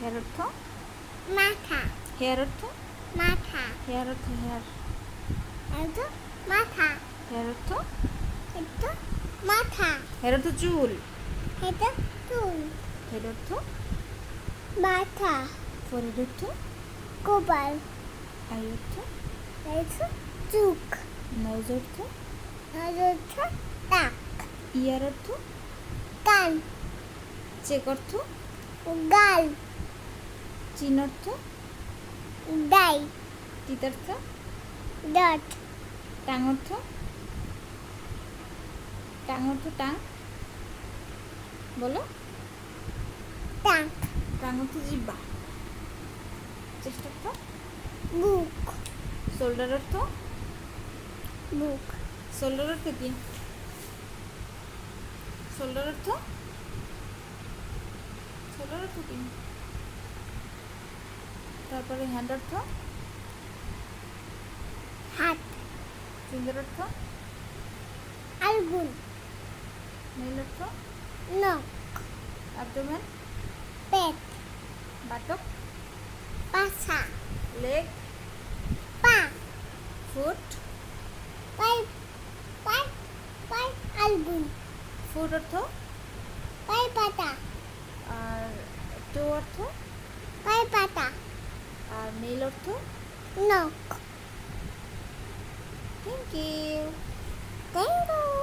Hair অর্থ মাথা, hair অর্থ মাথা, হেয়ার অর্থ হেয়ার এটা মাথা, হেয়ার অর্থ এটা মাথা, হেয়ার অর্থ চুল এটা চুল, হেড অর্থ মাথা, ফোরহেড অর্থ কপাল, আই অর্থ এটা চুক, নোজ অর্থ এটা নাক, ইয়ার অর্থ কান, চেক অর্থ গাল, চিন অর্থ দাই, টিত অর্থ দাঁত, টাং অর্থ টাং বলো টাক, টাং অর্থ জিহ্বা চেস্ট অর্থ বুক, শোল্ডার অর্থ বুক, শোল্ডার অর্থ কি শোল্ডার অর্থ কি তারপরে হ্যান্ড অর্থ হাত, ফিঙ্গার অর্থ আঙ্গুল, নেইল অর্থ নখ, অ্যাবডোমেন পেট, বাটক পাছা, লেগ পা, ফুট পাই, পাই, পাই, আঙ্গুল, ফুট অর্থ পাই পাতা, আর টো অর্থ পাই পাতা, আর নেইল অর্থ নখ। Thank you Thank you.